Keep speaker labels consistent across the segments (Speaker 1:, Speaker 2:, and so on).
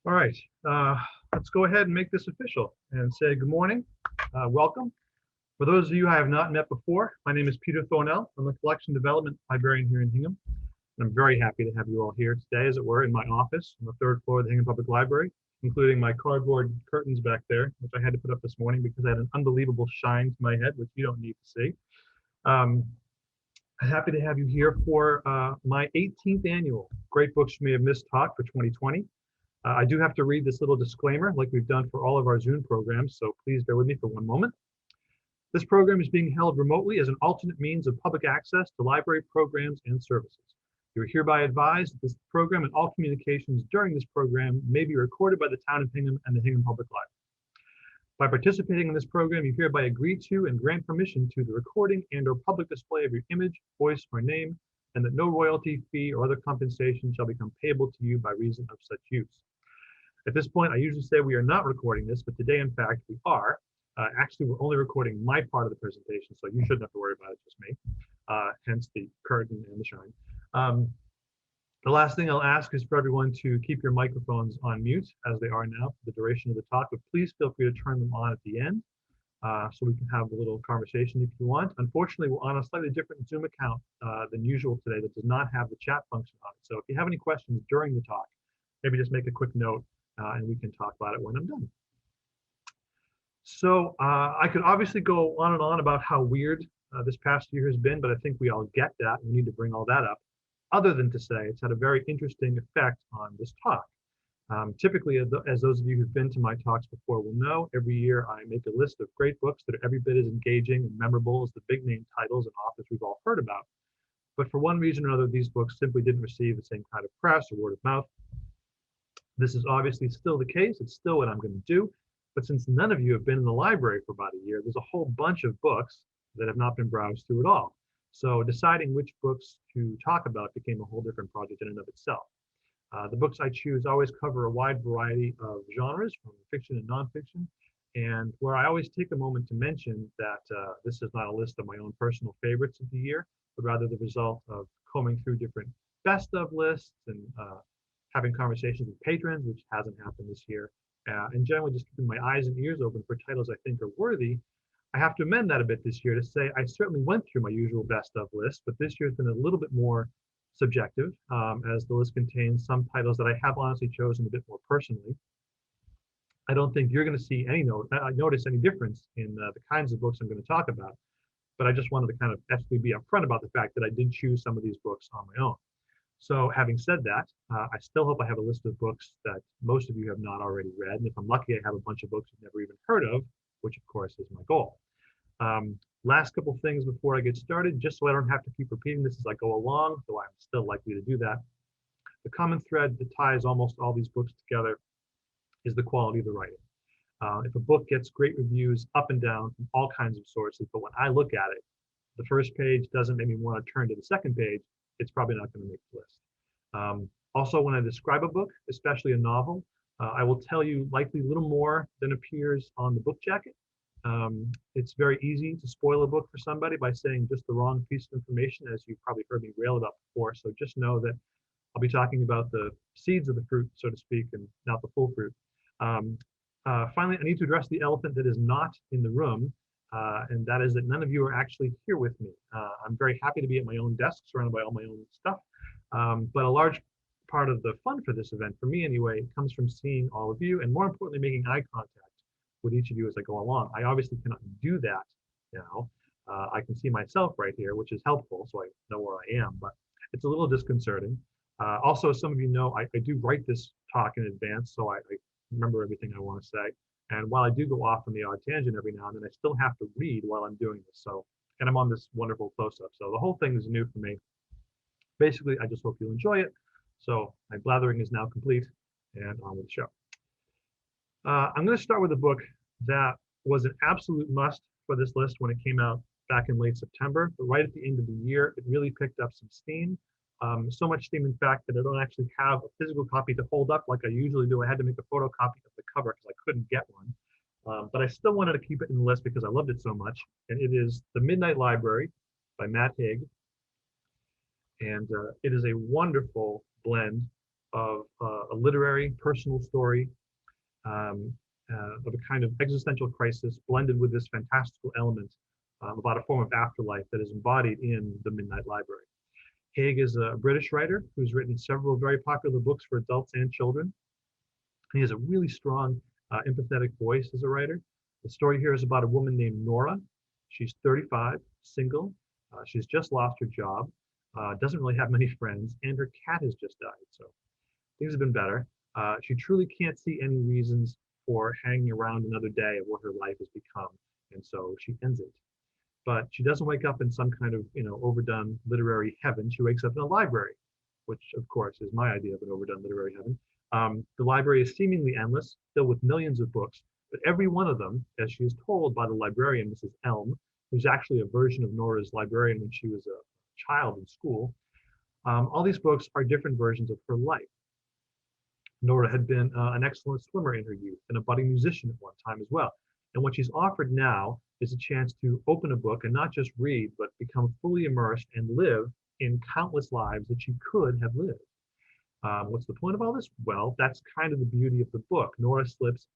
Speaker 1: All right, let's go ahead and make this official and say good morning. Welcome. For those of you I have not met before, my name is Peter Thornell. I'm the Collection Development Librarian here in Hingham. And I'm very happy to have you all here today, as it were, in my office on the third floor of the Hingham Public Library, including my cardboard curtains back there, which I had to put up this morning because I had an unbelievable shine to my head, which you don't need to see. Um, I'm happy to have you here for my 18th annual Great Books You May Have Missed talk for 2020. I do have to read this little disclaimer like we've done for all of our Zoom programs, so please bear with me for one moment. This program is being held remotely as an alternate means of public access to library programs and services. You are hereby advised that this program and all communications during this program may be recorded by the Town of Hingham and the Hingham Public Library. By participating in this program, you hereby agree to and grant permission to the recording and/or public display of your image, voice, or name, and that no royalty, fee, or other compensation shall become payable to you by reason of such use. At this point, I usually say we are not recording this, but today, in fact, we are. Actually, we're only recording my part of the presentation, so you shouldn't have to worry about it, just me, hence the curtain and the shine. The last thing I'll ask is for everyone to keep your microphones on mute, as they are now for the duration of the talk, but please feel free to turn them on at the end, so we can have a little conversation if you want. Unfortunately, we're on a slightly different Zoom account than usual today that does not have the chat function on it. So if you have any questions during the talk, maybe just make a quick note and we can talk about it when I'm done. So I could obviously go on and on about how weird this past year has been, but I think we all get that. We need to bring all that up, other than to say it's had a very interesting effect on this talk. Typically, as those of you who've been to my talks before will know, every year I make a list of great books that are every bit as engaging and memorable as the big name titles and authors we've all heard about. But for one reason or another, these books simply didn't receive the same kind of press or word of mouth. This is obviously still the case. It's still what I'm going to do. But since none of you have been in the library for about a year, there's a whole bunch of books that have not been browsed through at all. So deciding which books to talk about became a whole different project in and of itself. The books I choose always cover a wide variety of genres, from fiction and nonfiction, and where I always take a moment to mention that this is not a list of my own personal favorites of the year, but rather the result of combing through different best of lists and having conversations with patrons, which hasn't happened this year, and generally just keeping my eyes and ears open for titles I think are worthy. I have to amend that a bit this year to say I certainly went through my usual best of list, but this year has been a little bit more subjective, as the list contains some titles that I have honestly chosen a bit more personally. I don't think you're going to see any notice any difference in the kinds of books I'm going to talk about, but I just wanted to kind of ethically be upfront about the fact that I did choose some of these books on my own. So having said that, I still hope I have a list of books that most of you have not already read. And if I'm lucky, I have a bunch of books you've never even heard of, which of course is my goal. Last couple things before I get started, just so I don't have to keep repeating this as I go along, though I'm still likely to do that. The common thread that ties almost all these books together is the quality of the writing. If a book gets great reviews up and down from all kinds of sources, but when I look at it, the first page doesn't make me want to turn to the second page, it's probably not going to make the list. Also, when I describe a book, especially a novel, I will tell you likely a little more than appears on the book jacket. It's very easy to spoil a book for somebody by saying just the wrong piece of information, as you've probably heard me rail about before. So just know that I'll be talking about the seeds of the fruit, so to speak, and not the full fruit. Finally, I need to address the elephant that is not in the room. And that is that none of you are actually here with me. I'm very happy to be at my own desk, surrounded by all my own stuff. But a large part of the fun for this event, for me anyway, comes from seeing all of you, and more importantly, making eye contact with each of you as I go along. I obviously cannot do that now. I can see myself right here, which is helpful, so I know where I am, but it's a little disconcerting. Also, as some of you know, I do write this talk in advance, so I remember everything I want to say. And while I do go off on the odd tangent every now and then, I still have to read while I'm doing this. So, and I'm on this wonderful close-up. So the whole thing is new for me. Basically, I just hope you'll enjoy it. So my blathering is now complete, and on with the show. I'm going to start with a book that was an absolute must for this list when it came out back in late September. But right at the end of the year, it really picked up some steam. So much steam, in fact, that I don't actually have a physical copy to hold up like I usually do. I had to make a photocopy of the cover because I couldn't get one. But I still wanted to keep it in the list because I loved it so much. And it is The Midnight Library by Matt Haig. And it is a wonderful blend of a literary personal story, of a kind of existential crisis blended with this fantastical element about a form of afterlife that is embodied in The Midnight Library. Haig is a British writer who's written several very popular books for adults and children. He has a really strong, empathetic voice as a writer. The story here is about a woman named Nora. She's 35, single. She's just lost her job, doesn't really have many friends, and her cat has just died. So things have been better. She truly can't see any reasons for hanging around another day of what her life has become, and so she ends it. But she doesn't wake up in some kind of, overdone literary heaven. She wakes up in a library, which of course is my idea of an overdone literary heaven. The library is seemingly endless, filled with millions of books, but every one of them, as she is told by the librarian, Mrs. Elm, who's actually a version of Nora's librarian when she was a child in school, all these books are different versions of her life. Nora had been an excellent swimmer in her youth and a budding musician at one time as well. And what she's offered now is a chance to open a book and not just read, but become fully immersed and live in countless lives that she could have lived. What's the point of all this? Well, that's kind of the beauty of the book. Nora slips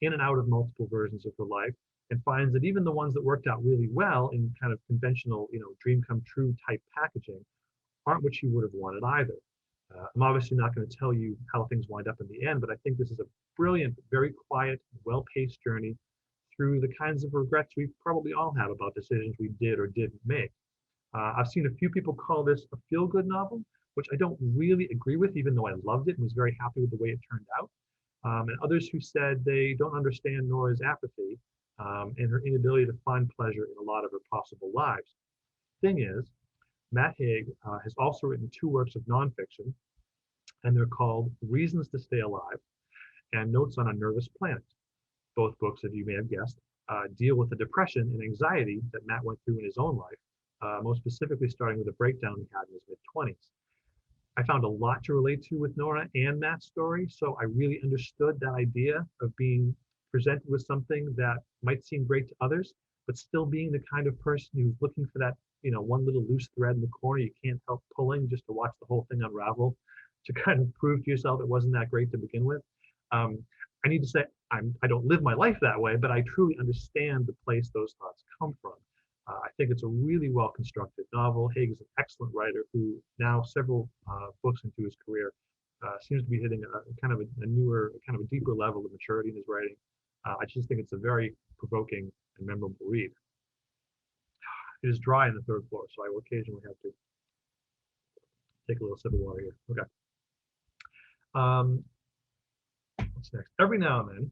Speaker 1: in and out of multiple versions of her life and finds that even the ones that worked out really well in kind of conventional, dream come true type packaging aren't what she would have wanted either. I'm obviously not going to tell you how things wind up in the end, but I think this is a brilliant, very quiet, well-paced journey through the kinds of regrets we probably all have about decisions we did or didn't make. I've seen a few people call this a feel-good novel, which I don't really agree with, even though I loved it and was very happy with the way it turned out. And others who said they don't understand Nora's apathy and her inability to find pleasure in a lot of her possible lives. Thing is, Matt Haig has also written 2 works of nonfiction, and they're called Reasons to Stay Alive and Notes on a Nervous Planet. Both books, as you may have guessed, deal with the depression and anxiety that Matt went through in his own life, most specifically starting with a breakdown he had in his mid-20s. I found a lot to relate to with Nora and Matt's story, so I really understood that idea of being presented with something that might seem great to others, but still being the kind of person who's looking for that, one little loose thread in the corner you can't help pulling just to watch the whole thing unravel, to kind of prove to yourself it wasn't that great to begin with. I need to say I don't live my life that way, but I truly understand the place those thoughts come from. I think it's a really well-constructed novel. Haig is an excellent writer who now, several books into his career, seems to be hitting a kind of a newer, kind of a deeper level of maturity in his writing. I just think it's a very provoking and memorable read. It is dry on the 3rd floor, so I will occasionally have to take a little sip of water here. Okay. What's next? Every now and then,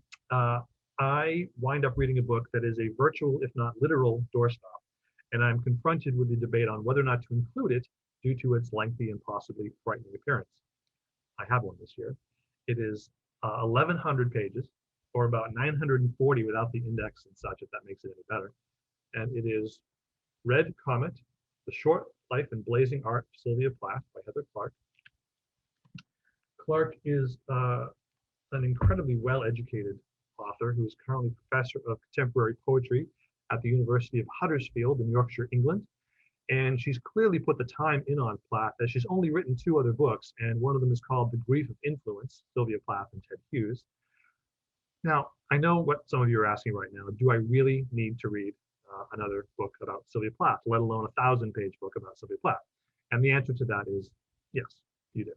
Speaker 1: I wind up reading a book that is a virtual, if not literal, doorstop, and I'm confronted with the debate on whether or not to include it due to its lengthy and possibly frightening appearance. I have one this year. It is 1,100 pages, or about 940 without the index and such, if that makes it any better. And it is Red Comet, The Short Life and Blazing Art of Sylvia Plath by Heather Clark. Clark is an incredibly well-educated author who is currently professor of contemporary poetry at the University of Huddersfield in Yorkshire, England. And she's clearly put the time in on Plath, as she's only written 2 other books, and one of them is called The Grief of Influence, Sylvia Plath and Ted Hughes. Now, I know what some of you are asking right now. Do I really need to read another book about Sylvia Plath, let alone a 1,000-page book about Sylvia Plath? And the answer to that is yes, you do.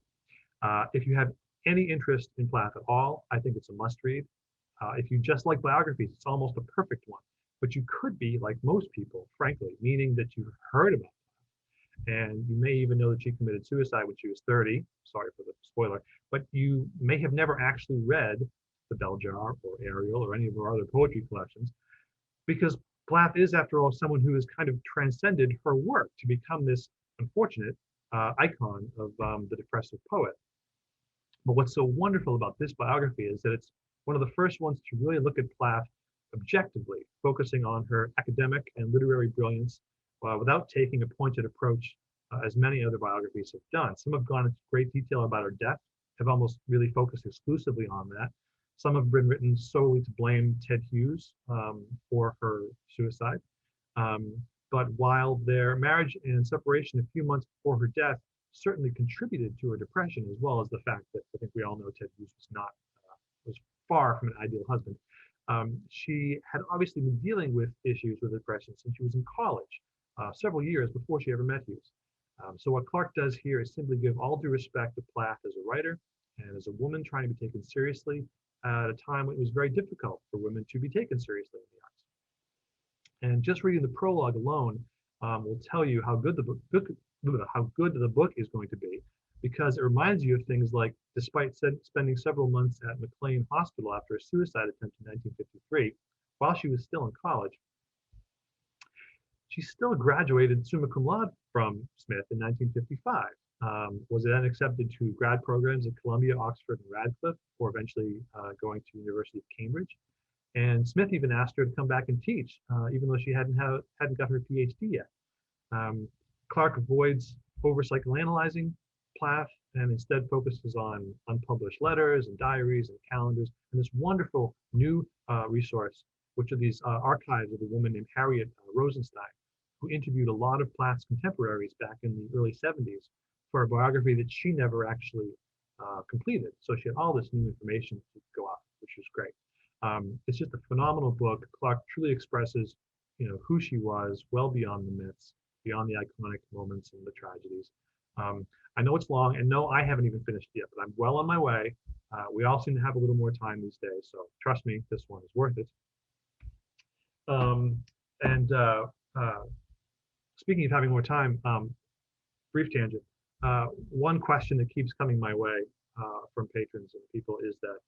Speaker 1: If you have any interest in Plath at all, I think it's a must-read. If you just like biographies, it's almost a perfect one. But you could be like most people, frankly, meaning that you've heard about Plath, and you may even know that she committed suicide when she was 30. Sorry for the spoiler, but you may have never actually read The Bell Jar or Ariel or any of her other poetry collections, because Plath is, after all, someone who has kind of transcended her work to become this unfortunate icon of the depressive poet. But what's so wonderful about this biography is that it's one of the first ones to really look at Plath objectively, focusing on her academic and literary brilliance without taking a pointed approach as many other biographies have done. Some have gone into great detail about her death, have almost really focused exclusively on that. Some have been written solely to blame Ted Hughes for her suicide. But while their marriage and separation a few months before her death certainly contributed to her depression, as well as the fact that I think we all know Ted Hughes was far from an ideal husband. She had obviously been dealing with issues with depression since she was in college, several years before she ever met Hughes. So what Clarke does here is simply give all due respect to Plath as a writer and as a woman trying to be taken seriously at a time when it was very difficult for women to be taken seriously in the arts. And just reading the prologue alone will tell you how good the book is going to be, because it reminds you of things like, despite spending several months at McLean Hospital after a suicide attempt in 1953, while she was still in college, she still graduated summa cum laude from Smith in 1955. Was then accepted to grad programs at Columbia, Oxford, and Radcliffe, before eventually going to University of Cambridge. And Smith even asked her to come back and teach, even though she hadn't got her PhD yet. Clarke avoids over-psychoanalyzing Plath and instead focuses on unpublished letters and diaries and calendars and this wonderful new resource, which are these archives of a woman named Harriet Rosenstein, who interviewed a lot of Plath's contemporaries back in the early 70s for a biography that she never actually completed. So she had all this new information to go off, which was great. It's just a phenomenal book. Clarke truly expresses, who she was well beyond the myths, beyond the iconic moments and the tragedies. I know it's long, and no, I haven't even finished yet, but I'm well on my way. We all seem to have a little more time these days, so trust me, this one is worth it. Speaking of having more time, brief tangent. One question that keeps coming my way from patrons and people is that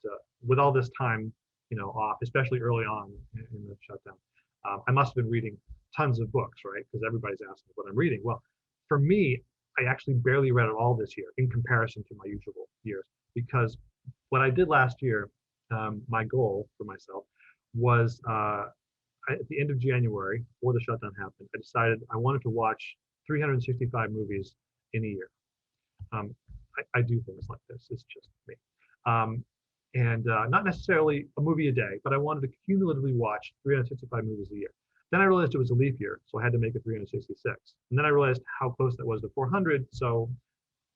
Speaker 1: with all this time, off, especially early on in the shutdown, I must have been reading tons of books, right? Because everybody's asking what I'm reading. Well, for me, I actually barely read at all this year in comparison to my usual years, because what I did last year, my goal for myself was at the end of January, before the shutdown happened, I decided I wanted to watch 365 movies in a year. I do things like this. It's just me. And not necessarily a movie a day, but I wanted to cumulatively watch 365 movies a year. Then I realized it was a leap year, so I had to make it 366. And then I realized how close that was to 400. So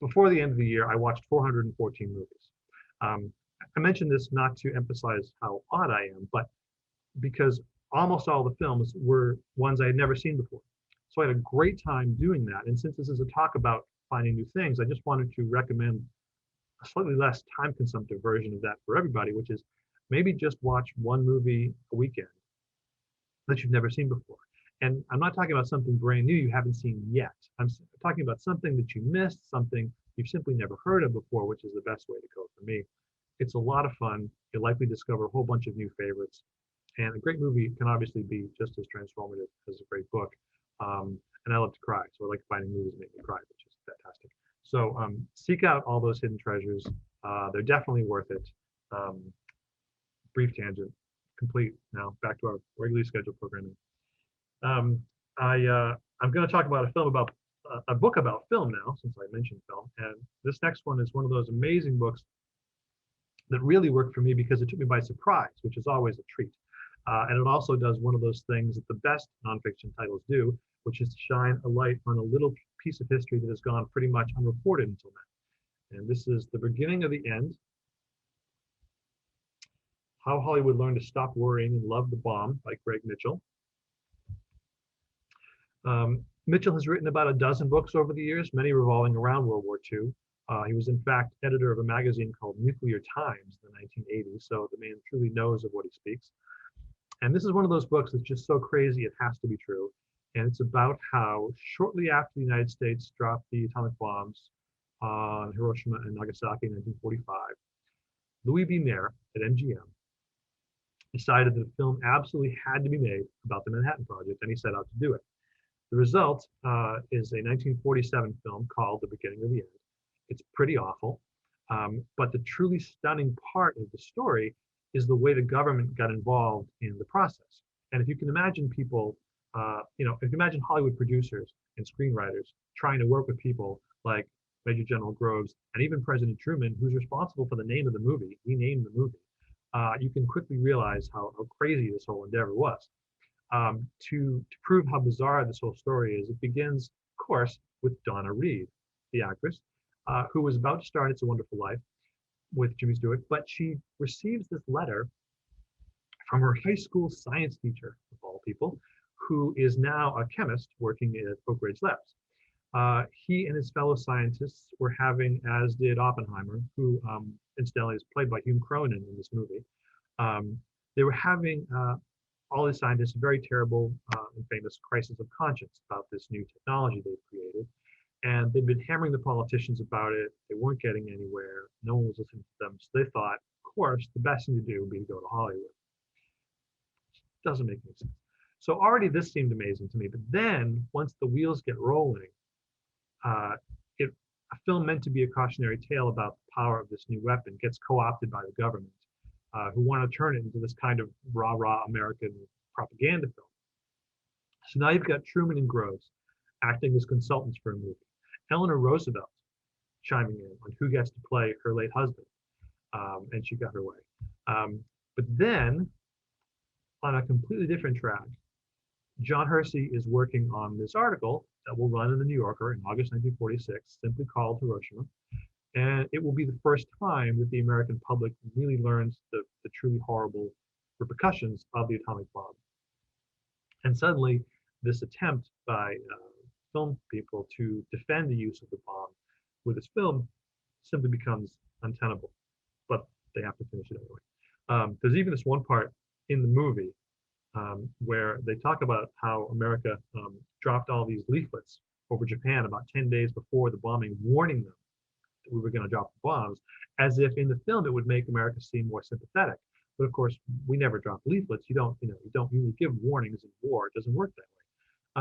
Speaker 1: before the end of the year, I watched 414 movies. I mentioned this not to emphasize how odd I am, but because almost all the films were ones I had never seen before. So I had a great time doing that. And since this is a talk about finding new things, I just wanted to recommend a slightly less time-consumptive version of that for everybody, which is maybe just watch one movie a weekend that you've never seen before. And I'm not talking about something brand new you haven't seen yet. I'm talking about something that you missed, something you've simply never heard of before, which is the best way to go for me. It's a lot of fun. You'll likely discover a whole bunch of new favorites. And a great movie can obviously be just as transformative as a great book. And I love to cry, so I like finding movies that make me cry, which is fantastic. So seek out all those hidden treasures. They're definitely worth it. Brief tangent, complete. Now back to our regularly scheduled programming. I'm going to talk about a book about film now, since I mentioned film. And this next one is one of those amazing books that really worked for me because it took me by surprise, which is always a treat. And it also does one of those things that the best nonfiction titles do, which is to shine a light on a little piece of history that has gone pretty much unreported until now. And this is The Beginning of the End: How Hollywood Learned to Stop Worrying and Love the Bomb by Greg Mitchell. Mitchell has written about a dozen books over the years, many revolving around World War II. He was in fact editor of a magazine called Nuclear Times in the 1980s, so the man truly knows of what he speaks. And this is one of those books that's just so crazy it has to be true. And it's about how shortly after the United States dropped the atomic bombs on Hiroshima and Nagasaki in 1945, Louis B. Mayer at MGM decided that a film absolutely had to be made about the Manhattan Project, and he set out to do it. The result is a 1947 film called The Beginning of the End. It's pretty awful, but the truly stunning part of the story is the way the government got involved in the process. And if you can imagine people, if you imagine Hollywood producers and screenwriters trying to work with people like Major General Groves and even President Truman, who's responsible for the name of the movie, he named the movie, you can quickly realize how crazy this whole endeavor was. To prove how bizarre this whole story is, it begins, of course, with Donna Reed, the actress, who was about to star in It's a Wonderful Life with Jimmy Stewart, but she receives this letter from her high school science teacher, of all people, who is now a chemist working at Oak Ridge Labs. He and his fellow scientists were having, as did Oppenheimer, who incidentally is played by Hume Cronin in this movie. They were having all these scientists a very terrible and famous crisis of conscience about this new technology they've created. And they'd been hammering the politicians about it. They weren't getting anywhere. No one was listening to them. So they thought, of course, the best thing to do would be to go to Hollywood. Doesn't make any sense. So already this seemed amazing to me. But then once the wheels get rolling, a film meant to be a cautionary tale about the power of this new weapon gets co-opted by the government, who want to turn it into this kind of rah-rah American propaganda film. So now you've got Truman and Groves acting as consultants for a movie. Eleanor Roosevelt chiming in on who gets to play her late husband, and she got her way. But then, on a completely different track, John Hersey is working on this article that will run in the New Yorker in August 1946, simply called Hiroshima. And it will be the first time that the American public really learns the truly horrible repercussions of the atomic bomb. And suddenly, this attempt by film people to defend the use of the bomb with this film simply becomes untenable. But they have to finish it anyway. There's even this one part in the movie where they talk about how America dropped all these leaflets over Japan about 10 days before the bombing, warning them that we were going to drop the bombs, as if in the film it would make America seem more sympathetic. But of course, we never drop leaflets. You don't really give warnings in war. It doesn't work that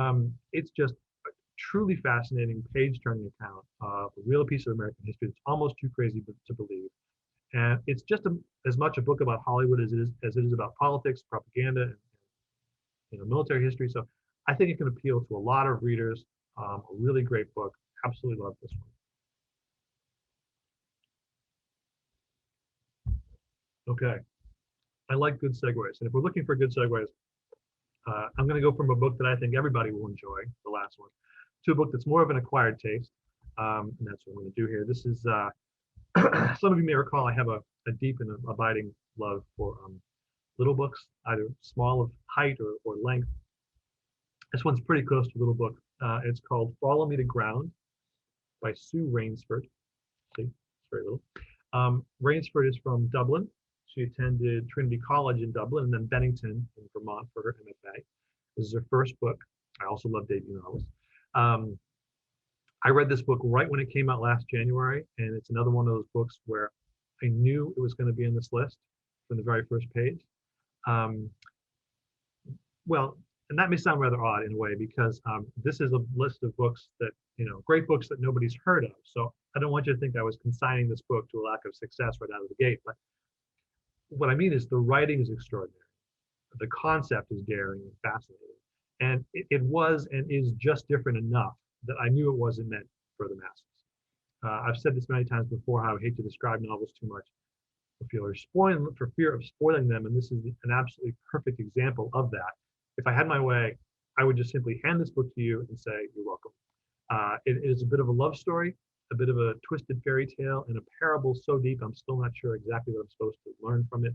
Speaker 1: way. It's just a truly fascinating, page-turning account of a real piece of American history that's almost too crazy to believe. And it's just as much a book about Hollywood as it is about politics, propaganda, and military history. So I think it can appeal to a lot of readers. A really great book. Absolutely love this one. Okay. I like good segues. And if we're looking for good segues, I'm going to go from a book that I think everybody will enjoy, the last one, to a book that's more of an acquired taste. And that's what I'm going to do here. This is, some of you may recall, I have a deep and abiding love for little books, either small of height or length. This one's pretty close to a little book. It's called Follow Me to Ground by Sue Rainsford. See, it's very little. Rainsford is from Dublin. She attended Trinity College in Dublin and then Bennington in Vermont for her MFA. This is her first book. I also love debut novels. I read this book right when it came out last January, and it's another one of those books where I knew it was going to be in this list from the very first page. Well, and that may sound rather odd in a way, because this is a list of books that, great books that nobody's heard of. So I don't want you to think I was consigning this book to a lack of success right out of the gate. But what I mean is the writing is extraordinary. The concept is daring and fascinating. And it was and is just different enough that I knew it wasn't meant for the masses. I've said this many times before, how I hate to describe novels too much for fear of spoiling them, and this is an absolutely perfect example of that. If I had my way, I would just simply hand this book to you and say, you're welcome. It is a bit of a love story, a bit of a twisted fairy tale, and a parable so deep I'm still not sure exactly what I'm supposed to learn from it.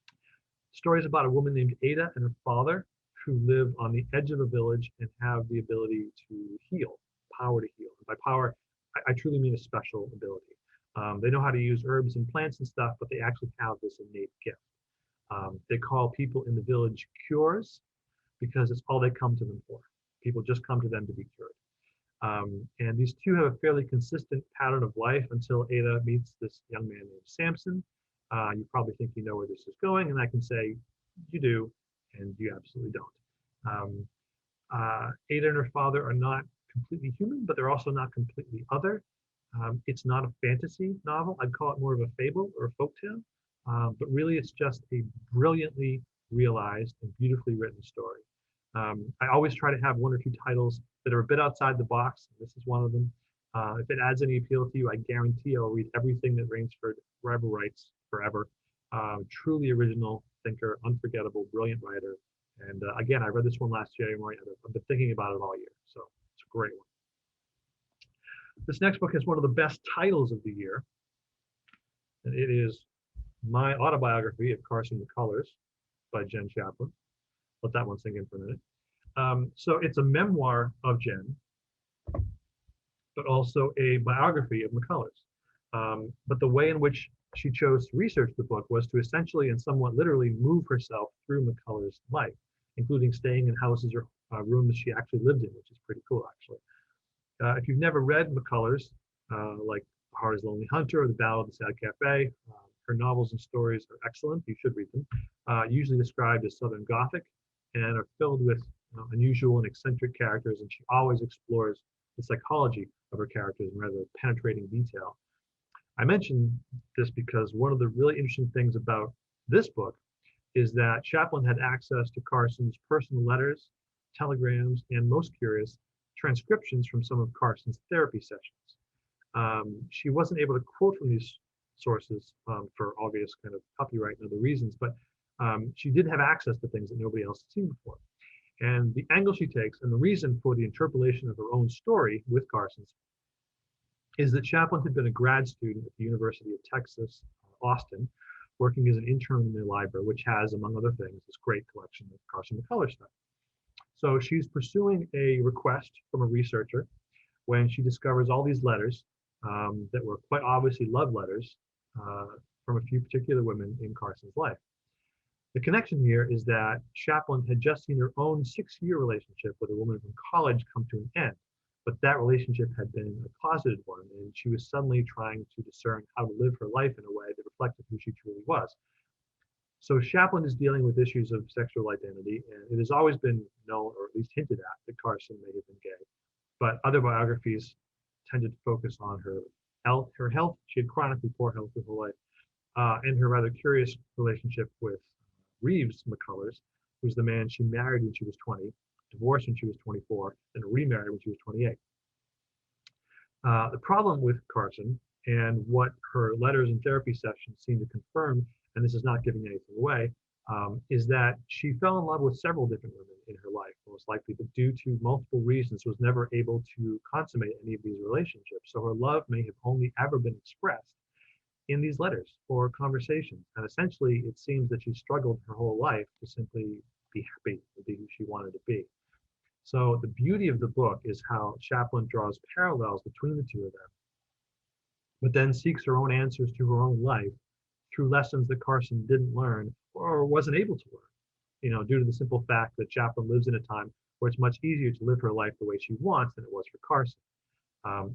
Speaker 1: The story is about a woman named Ada and her father who live on the edge of a village and have the ability to heal, power to heal. And by power, I truly mean a special ability. They know how to use herbs and plants and stuff, but they actually have this innate gift. They call people in the village cures because it's all they come to them for. People just come to them to be cured. And these two have a fairly consistent pattern of life until Ada meets this young man named Samson. You probably think you know where this is going, and I can say you do, and you absolutely don't. Ada and her father are not completely human, but they're also not completely other. It's not a fantasy novel. I'd call it more of a fable or a folktale, but really it's just a brilliantly realized and beautifully written story. I always try to have one or two titles that are a bit outside the box. This is one of them. If it adds any appeal to you, I guarantee I'll read everything that Rainsford ever writes forever. Truly original thinker, unforgettable, brilliant writer. And again, I read this one last January. I've been thinking about it all year, so it's a great one. This next book has one of the best titles of the year, and it is My Autobiography of Carson McCullers by Jen Chaplin. Let that one sink in for a minute. So it's a memoir of Jen, but also a biography of McCullers. But the way in which she chose to research the book was to essentially and somewhat literally move herself through McCullers' life, including staying in houses or rooms she actually lived in, which is pretty cool, actually. If you've never read McCullers, like Hardy's Lonely Hunter or The Ballad of the Sad Cafe, her novels and stories are excellent. You should read them. Usually described as Southern Gothic and are filled with unusual and eccentric characters, and she always explores the psychology of her characters in rather penetrating detail. I mention this because one of the really interesting things about this book is that Chaplin had access to Carson's personal letters, telegrams, and most curious, transcriptions from some of Carson's therapy sessions. She wasn't able to quote from these sources for obvious kind of copyright and other reasons, but she did have access to things that nobody else had seen before. And the angle she takes and the reason for the interpolation of her own story with Carson's is that Chaplin had been a grad student at the University of Texas, Austin, working as an intern in their library, which has, among other things, this great collection of Carson McCullers stuff. So she's pursuing a request from a researcher when she discovers all these letters that were quite obviously love letters from a few particular women in Carson's life. The connection here is that Chaplin had just seen her own 6-year relationship with a woman from college come to an end, but that relationship had been a closeted one, and she was suddenly trying to discern how to live her life in a way that reflected who she truly was. So Chaplin is dealing with issues of sexual identity, and it has always been known, or at least hinted at, that Carson may have been gay. But other biographies tended to focus on her health. She had chronically poor health her whole life, and her rather curious relationship with Reeves McCullers, who's the man she married when she was 20, divorced when she was 24, and remarried when she was 28. The problem with Carson, and what her letters and therapy sessions seem to confirm, and this is not giving anything away, is that she fell in love with several different women in her life, most likely, but due to multiple reasons was never able to consummate any of these relationships. So her love may have only ever been expressed in these letters or conversations. And essentially, it seems that she struggled her whole life to simply be happy and be who she wanted to be. So the beauty of the book is how Chaplin draws parallels between the two of them, but then seeks her own answers to her own life through lessons that Carson didn't learn or wasn't able to learn, due to the simple fact that Chaplin lives in a time where it's much easier to live her life the way she wants than it was for Carson.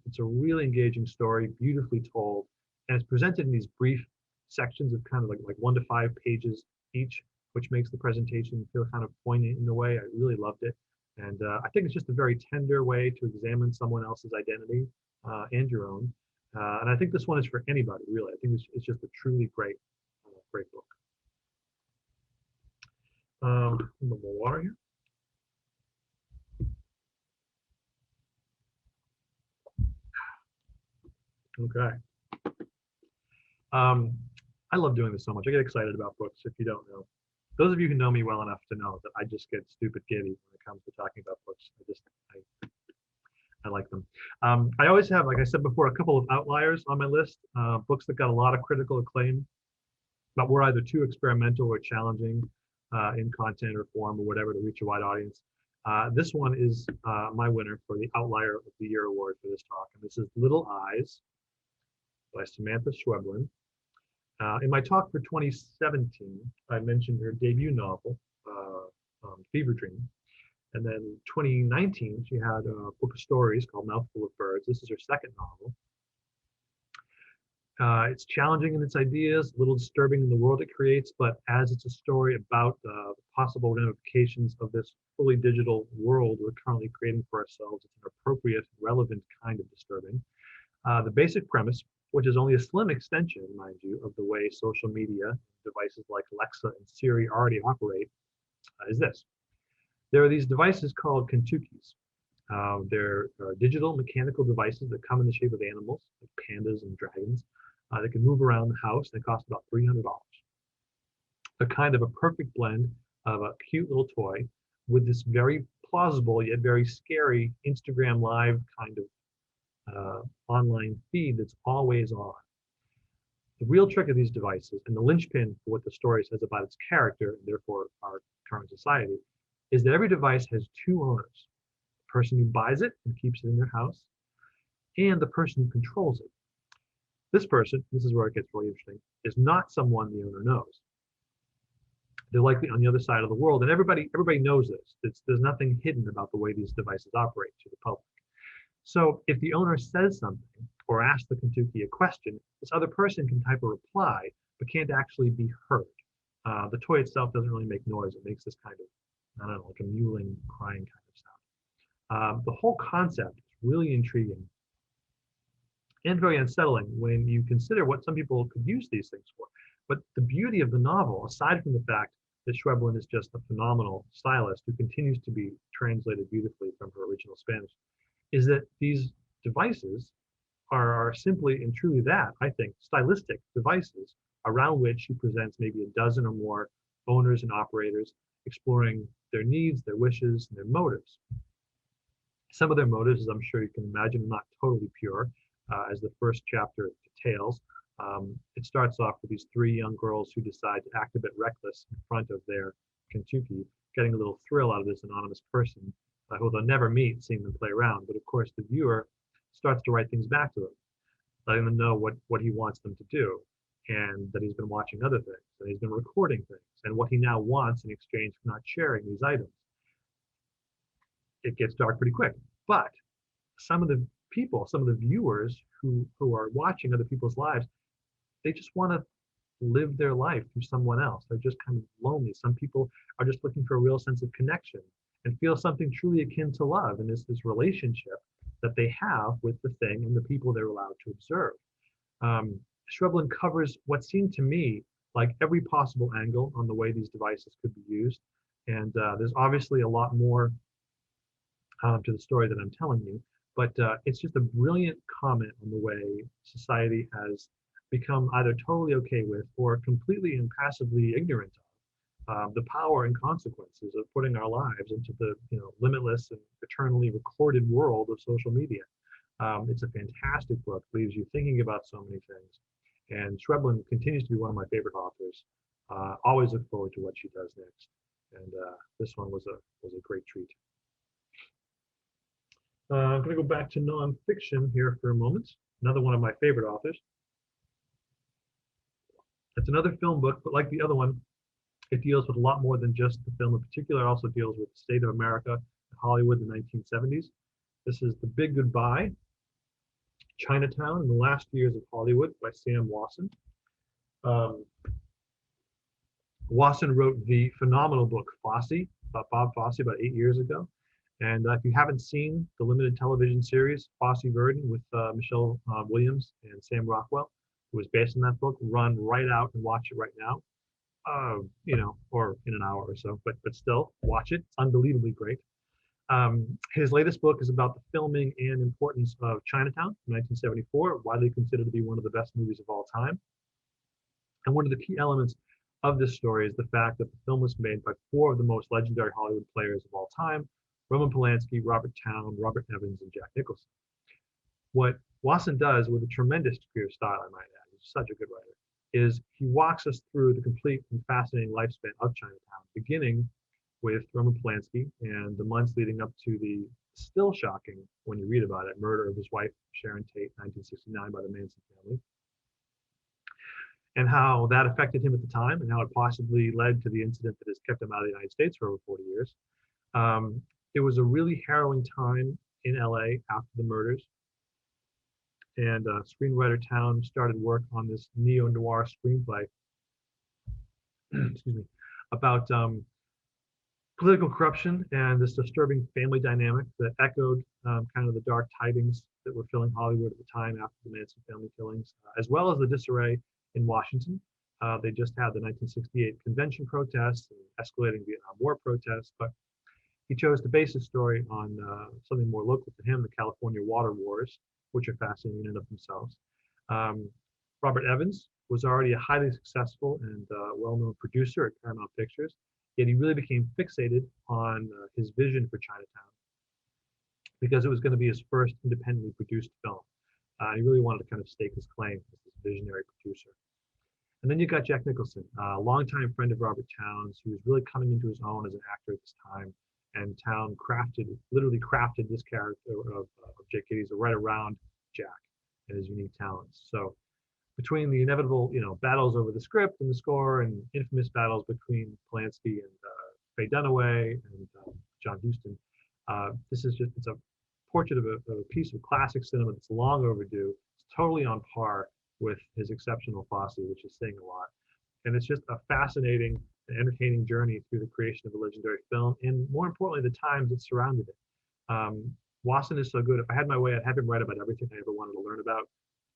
Speaker 1: It's a really engaging story, beautifully told, and it's presented in these brief sections of kind of like 1 to 5 pages each, which makes the presentation feel kind of poignant in a way. I really loved it. And I think it's just a very tender way to examine someone else's identity and your own. And I think this one is for anybody, really. I think it's just a truly great book. A little more water here. Okay. I love doing this so much. I get excited about books, if you don't know. Those of you who know me well enough to know that I just get stupid giddy when it comes to talking about books. I like them. I always have, like I said before, a couple of outliers on my list, books that got a lot of critical acclaim, but were either too experimental or challenging in content or form or whatever to reach a wide audience. This one is my winner for the Outlier of the Year award for this talk, and this is Little Eyes by Samantha Schweblin. In my talk for 2017, I mentioned her debut novel, Fever Dream. And then 2019, she had a book of stories called Mouthful of Birds. This is her second novel. It's challenging in its ideas, a little disturbing in the world it creates, but as it's a story about the possible ramifications of this fully digital world we're currently creating for ourselves, it's an appropriate, relevant kind of disturbing. The basic premise, which is only a slim extension, mind you, of the way social media devices like Alexa and Siri already operate, is this. There are these devices called Kentuckis. They're digital mechanical devices that come in the shape of animals, like pandas and dragons, that can move around the house. They cost about $300. They're kind of a perfect blend of a cute little toy with this very plausible yet very scary Instagram Live kind of online feed that's always on. The real trick of these devices, and the linchpin for what the story says about its character, and therefore our current society, is that every device has two owners: the person who buys it and keeps it in their house, and the person who controls it. This person, this is where it gets really interesting, is not someone the owner knows. They're likely on the other side of the world, and everybody knows this. There's nothing hidden about the way these devices operate to the public. So if the owner says something or asks the Kentucky a question, this other person can type a reply, but can't actually be heard. The toy itself doesn't really make noise. It makes this kind of, I don't know, like a mewling, crying kind of sound. The whole concept is really intriguing and very unsettling when you consider what some people could use these things for. But the beauty of the novel, aside from the fact that Schweblin is just a phenomenal stylist who continues to be translated beautifully from her original Spanish, is that these devices are simply and truly that, I think, stylistic devices around which she presents maybe a dozen or more owners and operators, exploring their needs, their wishes, and their motives. Some of their motives, as I'm sure you can imagine, are not totally pure, as the first chapter details. It starts off with these three young girls who decide to act a bit reckless in front of their Kentucky, getting a little thrill out of this anonymous person who they'll never meet, seeing them play around. But of course, the viewer starts to write things back to them, letting them know what he wants them to do, and that he's been watching other things, and he's been recording things, and what he now wants in exchange for not sharing these items. It gets dark pretty quick. But some of the people, some of the viewers who are watching other people's lives, they just want to live their life through someone else. They're just kind of lonely. Some people are just looking for a real sense of connection and feel something truly akin to love, and this relationship that they have with the thing and the people they're allowed to observe. Schweblin covers what seemed to me like every possible angle on the way these devices could be used. And there's obviously a lot more to the story that I'm telling you, but it's just a brilliant comment on the way society has become either totally okay with or completely and passively ignorant of the power and consequences of putting our lives into the limitless and eternally recorded world of social media. It's a fantastic book, leaves you thinking about so many things. And Schweblin continues to be one of my favorite authors. Always look forward to what she does next. And this one was a great treat. I'm going to go back to nonfiction here for a moment. Another one of my favorite authors. It's another film book, but like the other one, it deals with a lot more than just the film in particular. It also deals with the state of America and Hollywood in the 1970s. This is The Big Goodbye Chinatown in the Last Years of Hollywood by Sam Wasson. Wasson wrote the phenomenal book Fosse, about Bob Fosse, about 8 years ago. And if you haven't seen the limited television series Fosse Verdon with Michelle Williams and Sam Rockwell, who was based on that book, run right out and watch it right now. Or in an hour or so, but still watch it. It's unbelievably great. His latest book is about the filming and importance of Chinatown in 1974, widely considered to be one of the best movies of all time. And one of the key elements of this story is the fact that the film was made by four of the most legendary Hollywood players of all time: Roman Polanski, Robert Towne, Robert Evans, and Jack Nicholson. What Wasson does with a tremendous degree of style, I might add, he's such a good writer, is he walks us through the complete and fascinating lifespan of Chinatown, beginning with Roman Polanski and the months leading up to the still shocking, when you read about it, murder of his wife, Sharon Tate, 1969, by the Manson family, and how that affected him at the time and how it possibly led to the incident that has kept him out of the United States for over 40 years. It was a really harrowing time in LA after the murders. And screenwriter Towne started work on this neo-noir screenplay excuse me, about political corruption and this disturbing family dynamic that echoed kind of the dark tidings that were filling Hollywood at the time after the Manson family killings, as well as the disarray in Washington. They just had the 1968 convention protests and escalating Vietnam War protests, but he chose to base his story on something more local to him, the California water wars, which are fascinating in and of themselves. Robert Evans was already a highly successful and well-known producer at Paramount Pictures, yet he really became fixated on his vision for Chinatown because it was going to be his first independently produced film. He really wanted to kind of stake his claim as this visionary producer. And then you got Jack Nicholson, a longtime friend of Robert Towne's, who was really coming into his own as an actor at this time. And Towne literally crafted this character of Jake Gittes right around Jack and his unique talents. So between the inevitable, battles over the script and the score, and infamous battles between Polanski and Faye Dunaway and John Huston, it's a portrait of a piece of classic cinema that's long overdue. It's totally on par with his exceptional Fosse, which is saying a lot. And it's just a fascinating and entertaining journey through the creation of a legendary film, and more importantly, the times that surrounded it. Wasson is so good. If I had my way, I'd have him write about everything I ever wanted to learn about.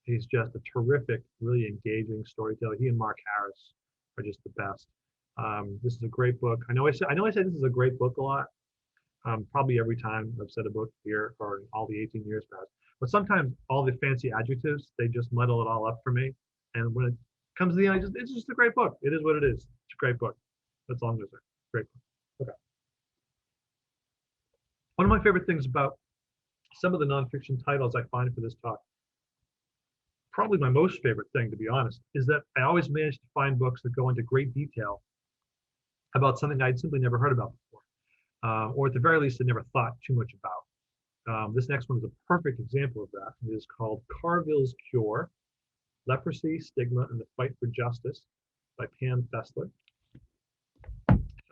Speaker 1: He's just a terrific, really engaging storyteller. He and Mark Harris are just the best. This is a great book. I know I say this is a great book a lot. Probably every time I've said a book here or in all the 18 years past. But sometimes all the fancy adjectives, they just muddle it all up for me. And when it comes to the end, it's just a great book. It is what it is. It's a great book. That's all I'm going to say. Great book. Okay. One of my favorite things about some of the nonfiction titles I find for this talk, probably my most favorite thing, to be honest, is that I always manage to find books that go into great detail about something I'd simply never heard about before, or at the very least, I never thought too much about. This next one is a perfect example of that. It is called Carvilles Cure, Leprosy, Stigma, and the Fight for Justice by Pam Fessler.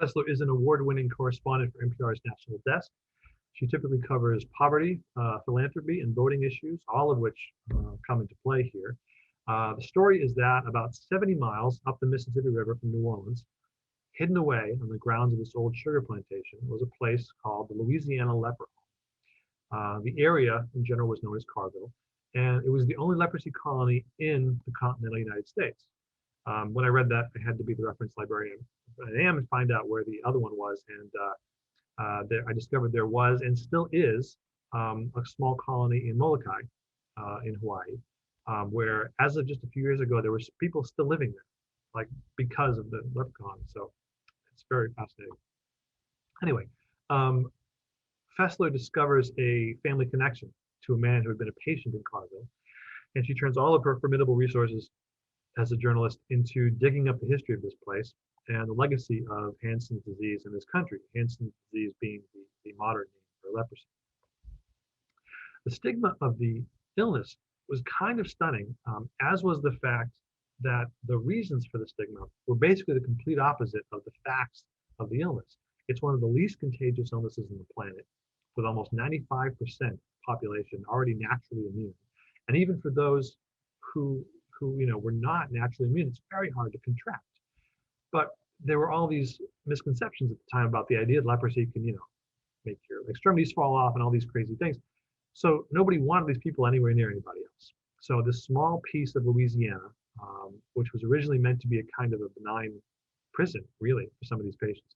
Speaker 1: Fessler is an award-winning correspondent for NPR's National Desk. She typically covers poverty, philanthropy, and voting issues, all of which come into play here. The story is that about 70 miles up the Mississippi River from New Orleans, hidden away on the grounds of this old sugar plantation, was a place called the Louisiana Leper Home. The area in general was known as Carville, and it was the only leprosy colony in the continental United States. When I read that, I had to be the reference librarian. I am to find out where the other one was, and I discovered there was and still is a small colony in Molokai in Hawaii, where as of just a few years ago, there were people still living there, like because of the leprechaun. So it's very fascinating. Anyway, Fessler discovers a family connection to a man who had been a patient in Carville, and she turns all of her formidable resources as a journalist into digging up the history of this place and the legacy of Hansen's disease in this country, Hansen's disease being the modern name for leprosy. The stigma of the illness was kind of stunning, as was the fact that the reasons for the stigma were basically the complete opposite of the facts of the illness. It's one of the least contagious illnesses on the planet, with almost 95% population already naturally immune. And even for those who were not naturally immune, it's very hard to contract. But there were all these misconceptions at the time about the idea that leprosy can, make your extremities fall off and all these crazy things. So nobody wanted these people anywhere near anybody else. So this small piece of Louisiana, which was originally meant to be a kind of a benign prison, really, for some of these patients,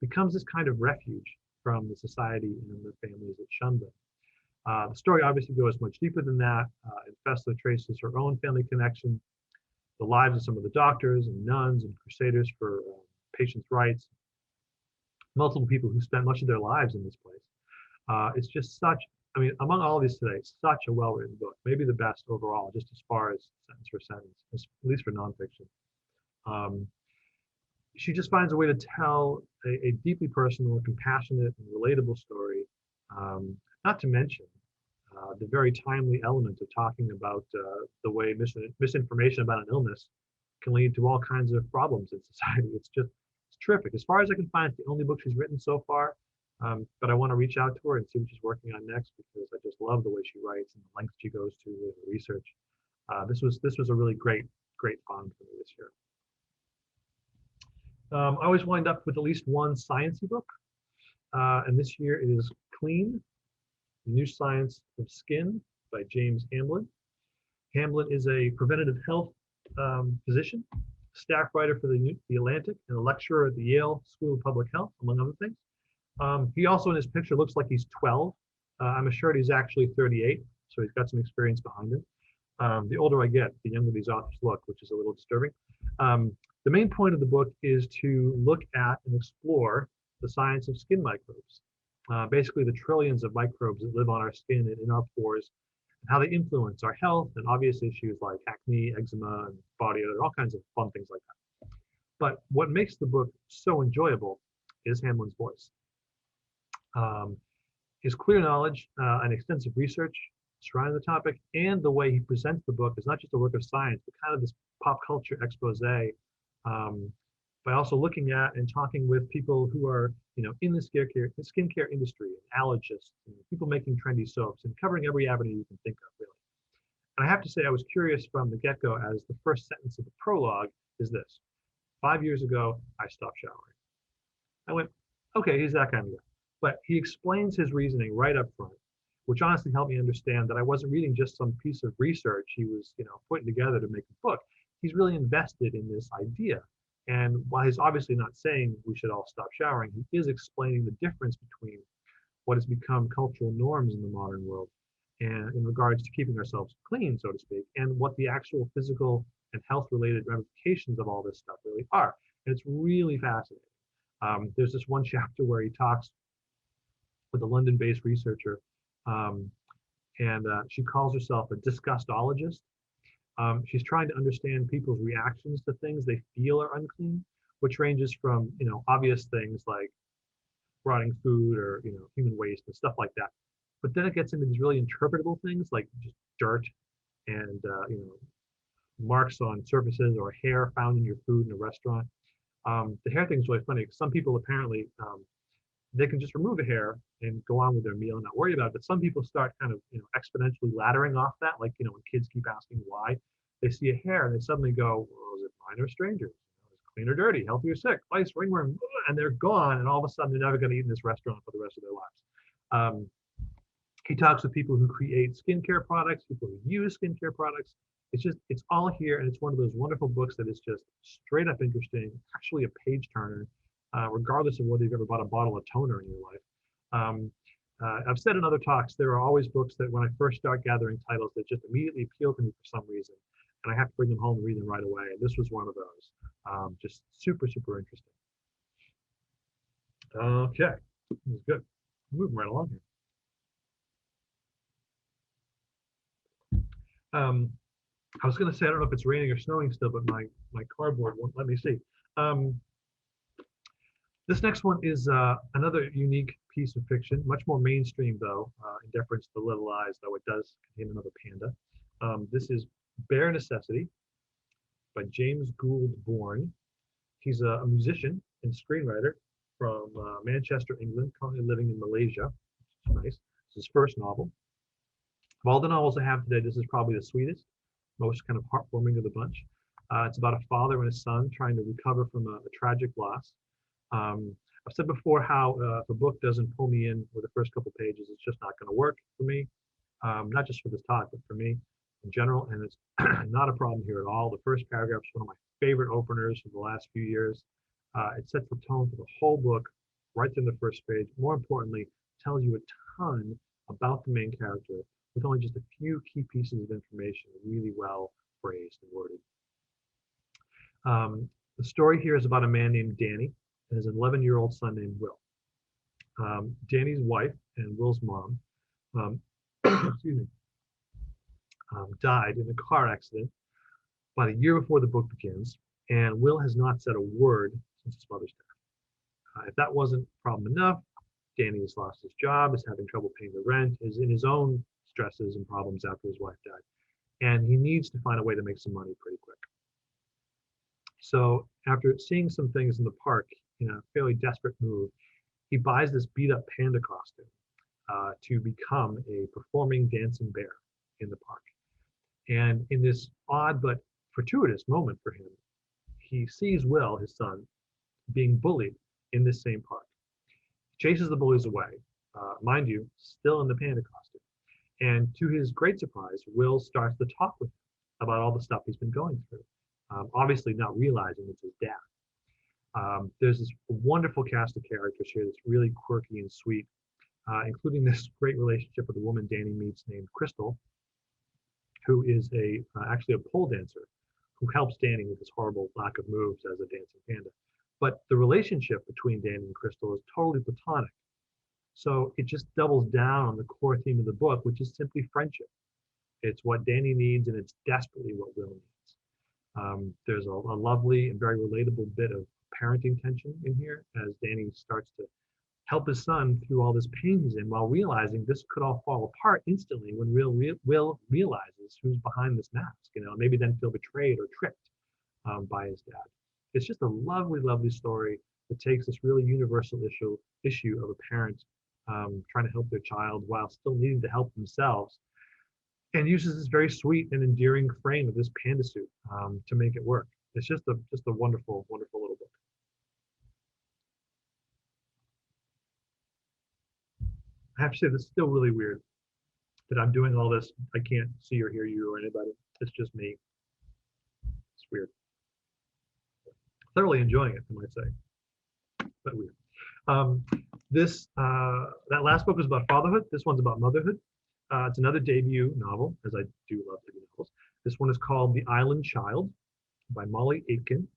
Speaker 1: becomes this kind of refuge from the society and the families that shunned them. The story obviously goes much deeper than that. And Fessler traces her own family connection, the lives of some of the doctors and nuns and crusaders for patients' rights, multiple people who spent much of their lives in this place. It's just among all of these today, such a well-written book, maybe the best overall, just as far as sentence for sentence, at least for nonfiction. She just finds a way to tell a deeply personal, compassionate, and relatable story, not to mention the very timely element of talking about the way misinformation about an illness can lead to all kinds of problems in society. It's terrific. As far as I can find, it's the only book she's written so far, but I want to reach out to her and see what she's working on next, because I just love the way she writes and the lengths she goes to with her research. This was a really great find for me this year. I always wind up with at least one sciencey book, and this year it is Clean, The New Science of Skin by James Hamblin. Hamblin is a preventative health physician, staff writer for the Atlantic, and a lecturer at the Yale School of Public Health, among other things. He also, in his picture, looks like he's 12. I'm assured he's actually 38, so he's got some experience behind him. The older I get, the younger these authors look, which is a little disturbing. The main point of the book is to look at and explore the science of skin microbes. basically the trillions of microbes that live on our skin and in our pores, and how they influence our health and obvious issues like acne, eczema, and body odor, all kinds of fun things like that. But what makes the book so enjoyable is Hamlin's voice. Um, his clear knowledge and extensive research surrounding the topic, and the way he presents the book is not just a work of science, but kind of this pop culture expose, by also looking at and talking with people who are, in the skincare industry, and allergists, and people making trendy soaps, and covering every avenue you can think of, really. And I have to say, I was curious from the get-go, as the first sentence of the prologue is this: 5 years ago, I stopped showering. I went, okay, he's that kind of guy. But he explains his reasoning right up front, which honestly helped me understand that I wasn't reading just some piece of research he was, putting together to make a book. He's really invested in this idea. And while he's obviously not saying we should all stop showering, he is explaining the difference between what has become cultural norms in the modern world and in regards to keeping ourselves clean, so to speak, and what the actual physical and health-related ramifications of all this stuff really are. And it's really fascinating. There's this one chapter where he talks with a London-based researcher, and she calls herself a disgustologist. She's trying to understand people's reactions to things they feel are unclean, which ranges from, obvious things like rotting food or, human waste and stuff like that. But then it gets into these really interpretable things like just dirt and, marks on surfaces or hair found in your food in a restaurant. The hair thing is really funny because some people apparently, they can just remove a hair and go on with their meal and not worry about it. But some people start kind of, exponentially laddering off that. Like, when kids keep asking why, they see a hair and they suddenly go, well, is it mine or strangers? Is it clean or dirty, healthy or sick, lice, ringworm, and they're gone. And all of a sudden they're never going to eat in this restaurant for the rest of their lives. He talks with people who create skincare products, people who use skincare products. It's all here. And it's one of those wonderful books that is just straight up interesting, actually a page turner. Regardless of whether you've ever bought a bottle of toner in your life. I've said in other talks, there are always books that when I first start gathering titles that just immediately appeal to me for some reason, and I have to bring them home and read them right away. And this was one of those. Just super, super interesting. Okay, this is good. Moving right along here. I was going to say, I don't know if it's raining or snowing still, but my cardboard won't let me see. This next one is another unique piece of fiction, much more mainstream though, in deference to Little Eyes, though it does contain another panda. This is Bare Necessity by James Gould Bourne. He's a musician and screenwriter from Manchester, England, currently living in Malaysia, which is nice. It's his first novel. Of all the novels I have today, this is probably the sweetest, most kind of heartwarming of the bunch. It's about a father and his son trying to recover from a tragic loss. I've said before how if a book doesn't pull me in with the first couple pages, it's just not going to work for me. Not just for this talk, but for me in general. And it's not a problem here at all. The first paragraph is one of my favorite openers of the last few years. It sets the tone for the whole book right in the first page. More importantly, tells you a ton about the main character with only just a few key pieces of information, really well phrased and worded. The story here is about a man named Danny and his 11-year-old son named Will. Danny's wife and Will's mom excuse me, died in a car accident about a year before the book begins, and Will has not said a word since his mother's death. If that wasn't problem enough, Danny has lost his job, is having trouble paying the rent, is in his own stresses and problems after his wife died, and he needs to find a way to make some money pretty quick. So after seeing some things in the park, in a fairly desperate move, he buys this beat-up panda costume to become a performing dancing bear in the park. And in this odd but fortuitous moment for him, he sees Will, his son, being bullied in this same park. He chases the bullies away, mind you, still in the panda costume. And to his great surprise, Will starts to talk with him about all the stuff he's been going through, obviously not realizing it's his dad. There's this wonderful cast of characters here that's really quirky and sweet, including this great relationship with a woman Danny meets named Crystal, who is actually a pole dancer who helps Danny with his horrible lack of moves as a dancing panda. But the relationship between Danny and Crystal is totally platonic. So it just doubles down on the core theme of the book, which is simply friendship. It's what Danny needs, and it's desperately what Will needs. There's a lovely and very relatable bit of parenting tension in here as Danny starts to help his son through all this pain he's in, while realizing this could all fall apart instantly when Will realizes who's behind this mask, maybe then feel betrayed or tricked by his dad. It's just a lovely, lovely story that takes this really universal issue of a parent trying to help their child while still needing to help themselves, and uses this very sweet and endearing frame of this panda suit to make it work. It's just a wonderful, wonderful little book. I have to say, this is still really weird that I'm doing all this. I can't see or hear you or anybody. It's just me. It's weird. Thoroughly enjoying it, I might say, but weird. That last book was about fatherhood. This one's about motherhood. It's another debut novel, as I do love debut novels. This one is called The Island Child by Molly Aitken,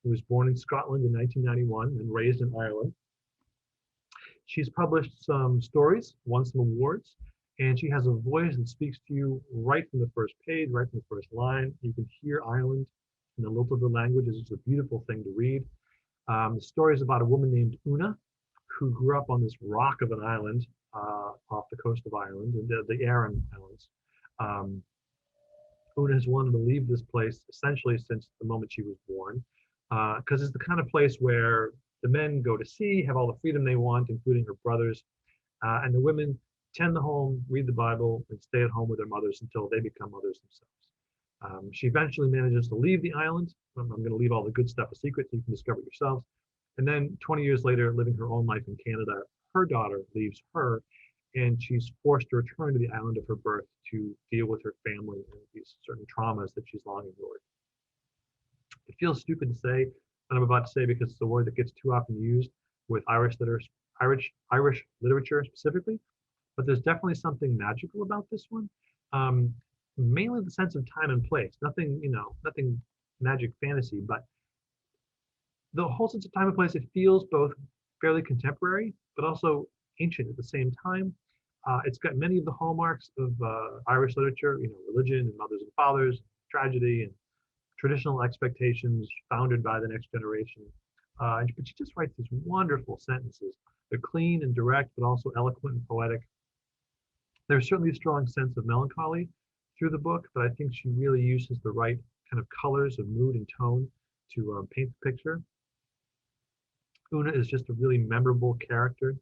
Speaker 1: who was born in Scotland in 1991 and raised in Ireland. She's published some stories, won some awards, and she has a voice that speaks to you right from the first page, right from the first line. You can hear Ireland in the lilt of the language. It's a beautiful thing to read. The story is about a woman named Una, who grew up on this rock of an island off the coast of Ireland, the Aran Islands. Una has wanted to leave this place essentially since the moment she was born, because it's the kind of place where the men go to sea, have all the freedom they want, including her brothers, and the women tend the home, read the Bible, and stay at home with their mothers until they become mothers themselves. She eventually manages to leave the island. I'm going to leave all the good stuff a secret so you can discover it yourselves. And then 20 years later, living her own life in Canada, her daughter leaves her, and she's forced to return to the island of her birth to deal with her family and these certain traumas that she's long ignored. It feels stupid to say what I'm about to say because it's a word that gets too often used with Irish literature specifically, but there's definitely something magical about this one. Mainly the sense of time and place. Nothing magic fantasy, but the whole sense of time and place. It feels both fairly contemporary, but also ancient at the same time. It's got many of the hallmarks of Irish literature, religion and mothers and fathers, tragedy and traditional expectations founded by the next generation. But she just writes these wonderful sentences. They're clean and direct, but also eloquent and poetic. There's certainly a strong sense of melancholy through the book, but I think she really uses the right kind of colors of mood and tone to paint the picture. Una is just a really memorable character,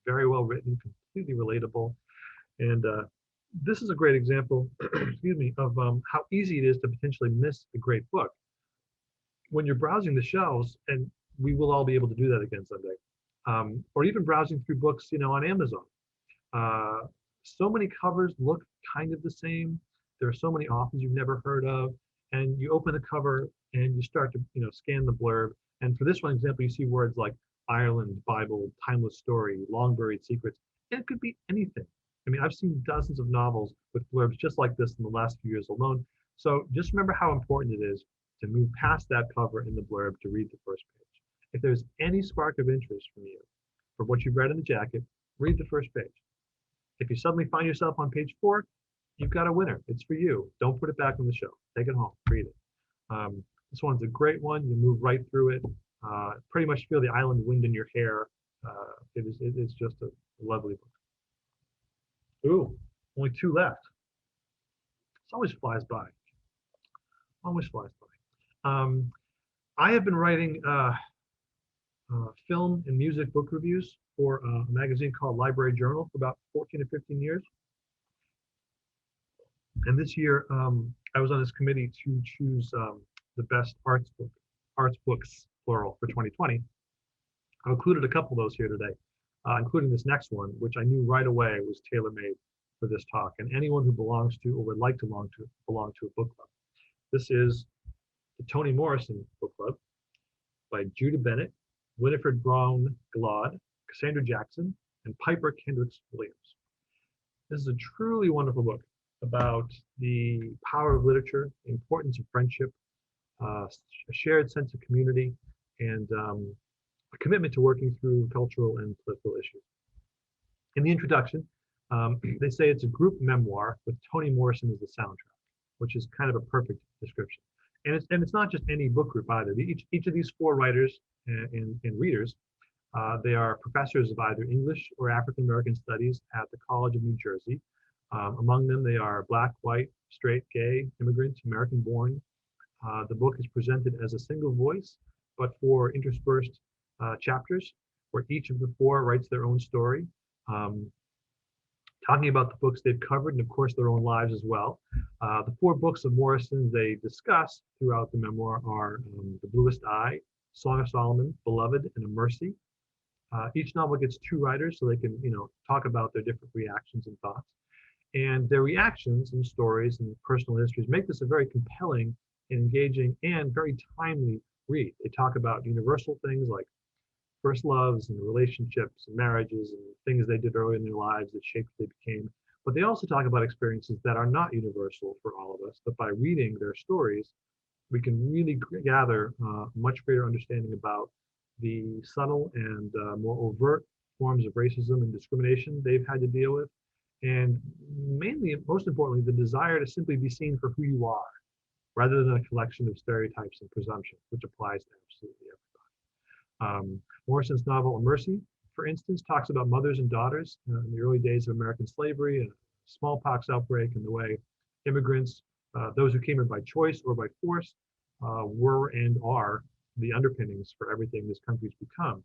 Speaker 1: very well written, completely relatable. And this is a great example, excuse me, of how easy it is to potentially miss a great book when you're browsing the shelves, and we will all be able to do that again someday. Or even browsing through books, on Amazon. So many covers look kind of the same. There are so many authors you've never heard of, and you open the cover and you start to, scan the blurb. And for this one example, you see words like Ireland, Bible, timeless story, long buried secrets. And it could be anything. I mean, I've seen dozens of novels with blurbs just like this in the last few years alone. So just remember how important it is to move past that cover in the blurb to read the first page. If there's any spark of interest from you for what you've read in the jacket, read the first page. If you suddenly find yourself on page 4, you've got a winner. It's for you. Don't put it back on the shelf. Take it home. Read it. This one's a great one. You move right through it. Pretty much feel the island wind in your hair. It is just a lovely book. Ooh, only 2 left. It always flies by. Always flies by. I have been writing film and music book reviews for a magazine called Library Journal for about 14 or 15 years. And this year, I was on this committee to choose the best arts books, plural, for 2020. I've included a couple of those here today, including this next one, which I knew right away was tailor-made for this talk, and anyone who belongs to or would like to belong to a book club. This is the Toni Morrison Book Club by Judah Bennett, Winifred Brown Glaude, Cassandra Jackson, and Piper Kendricks Williams. This is a truly wonderful book about the power of literature, the importance of friendship, a shared sense of community, and a commitment to working through cultural and political issues. In the introduction, they say it's a group memoir with Toni Morrison as the soundtrack, which is kind of a perfect description. And it's not just any book group either. Each of these four writers and readers, they are professors of either English or African American studies at the College of New Jersey. Among them, they are Black, white, straight, gay, immigrant, American-born. The book is presented as a single voice, but for interspersed chapters, where each of the four writes their own story, talking about the books they've covered and, of course, their own lives as well. The four books of Morrison they discuss throughout the memoir are The Bluest Eye, Song of Solomon, Beloved, and A Mercy. Each novel gets two writers so they can, talk about their different reactions and thoughts. And their reactions and stories and personal histories make this a very compelling and engaging and very timely read. They talk about universal things like first loves and relationships and marriages and things they did early in their lives that shaped who they became. But they also talk about experiences that are not universal for all of us, but by reading their stories, we can really gather much greater understanding about the subtle and more overt forms of racism and discrimination they've had to deal with. And mainly, most importantly, the desire to simply be seen for who you are, rather than a collection of stereotypes and presumptions, which applies to absolutely everybody. Morrison's novel, A Mercy, for instance, talks about mothers and daughters in the early days of American slavery and smallpox outbreak and the way immigrants, those who came in by choice or by force, were and are the underpinnings for everything this country's become.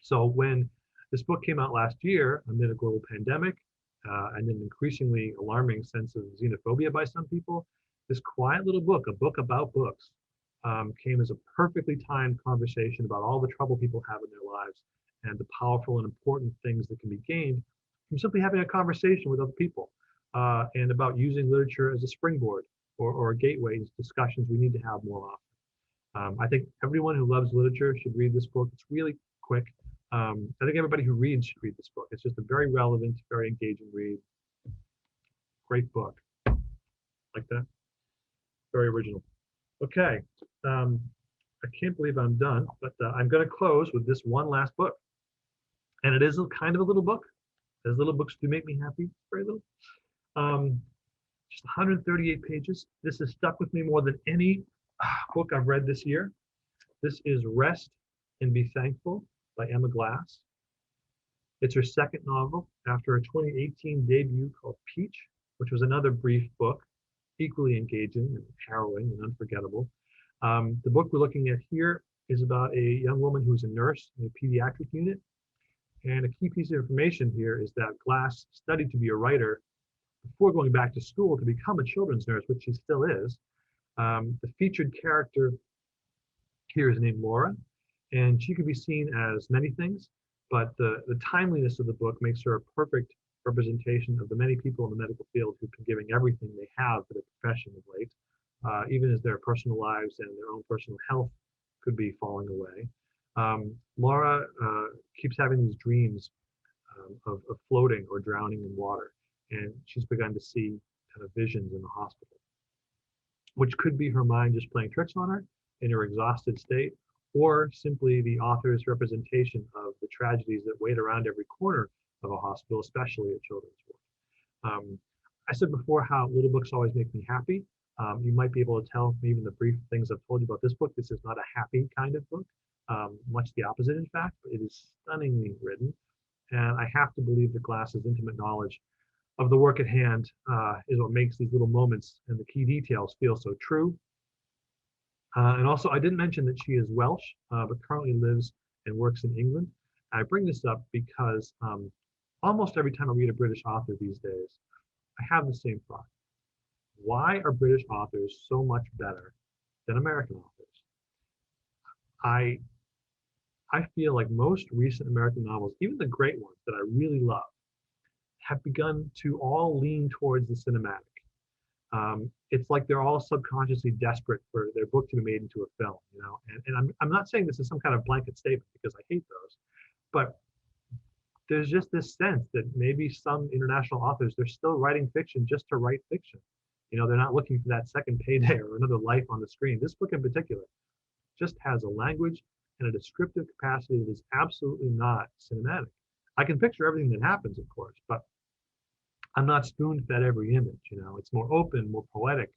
Speaker 1: So when this book came out last year amid a global pandemic and an increasingly alarming sense of xenophobia by some people, this quiet little book, a book about books, came as a perfectly timed conversation about all the trouble people have in their lives and the powerful and important things that can be gained from simply having a conversation with other people and about using literature as a springboard or a gateway to discussions we need to have more often. I think everyone who loves literature should read this book. It's really quick. I think everybody who reads should read this book. It's just a very relevant, very engaging read. Great book. Like that? Very original. Okay. I can't believe I'm done, but I'm going to close with this one last book. And it is kind of a little book. As little books do make me happy. Very little. Just 138 pages. This has stuck with me more than any book I've read this year. This is Rest and Be Thankful by Emma Glass. It's her second novel after a 2018 debut called Peach, which was another brief book, equally engaging and harrowing and unforgettable. The book we're looking at here is about a young woman who's a nurse in a pediatric unit. And a key piece of information here is that Glass studied to be a writer before going back to school to become a children's nurse, which she still is. The featured character here is named Laura, and she can be seen as many things, but the timeliness of the book makes her a perfect representation of the many people in the medical field who've been giving everything they have for their profession of late, even as their personal lives and their own personal health could be falling away. Laura keeps having these dreams of floating or drowning in water, and she's begun to see kind of visions in the hospital, which could be her mind just playing tricks on her in her exhausted state, or simply the author's representation of the tragedies that wait around every corner of a hospital, especially a children's ward. I said before how little books always make me happy. You might be able to tell from even the brief things I've told you about this book, this is not a happy kind of book, much the opposite in fact, but it is stunningly written. And I have to believe that Glass's intimate knowledge of the work at hand is what makes these little moments and the key details feel so true. And also, I didn't mention that she is Welsh, but currently lives and works in England. I bring this up because almost every time I read a British author these days, I have the same thought. Why are British authors so much better than American authors? I feel like most recent American novels, even the great ones that I really love, have begun to all lean towards the cinematic. It's like they're all subconsciously desperate for their book to be made into a film, And I'm not saying this is some kind of blanket statement because I hate those, but there's just this sense that maybe some international authors, they're still writing fiction just to write fiction. They're not looking for that second payday or another life on the screen. This book in particular just has a language and a descriptive capacity that is absolutely not cinematic. I can picture everything that happens, of course, but I'm not spoon-fed every image. It's more open, more poetic,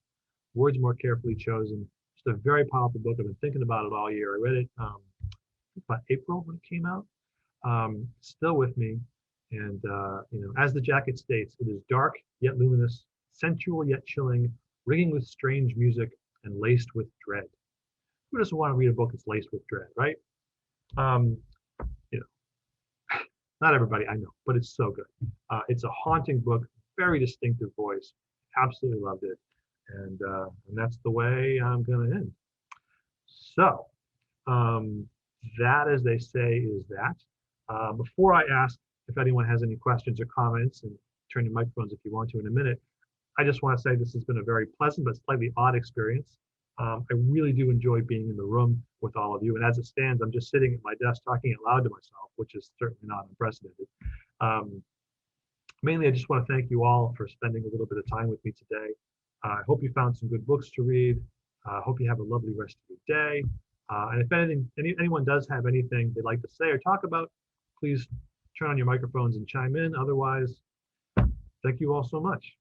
Speaker 1: words more carefully chosen. Just a very powerful book. I've been thinking about it all year. I read it about April when it came out. Still with me. And as the jacket states, it is dark yet luminous, sensual yet chilling, ringing with strange music, and laced with dread. Who doesn't want to read a book that's laced with dread, right? Um, you know, Not everybody, I know, but it's so good. It's a haunting book, very distinctive voice. Absolutely loved it, and that's the way I'm going to end. So that, as they say, is that. Before I ask if anyone has any questions or comments, and turn your microphones if you want to in a minute, I just want to say this has been a very pleasant but slightly odd experience. I really do enjoy being in the room with all of you. And as it stands, I'm just sitting at my desk talking out loud to myself, which is certainly not unprecedented. Mainly, I just want to thank you all for spending a little bit of time with me today. I hope you found some good books to read. I hope you have a lovely rest of your day. And if anyone does have anything they'd like to say or talk about, please turn on your microphones and chime in. Otherwise, thank you all so much.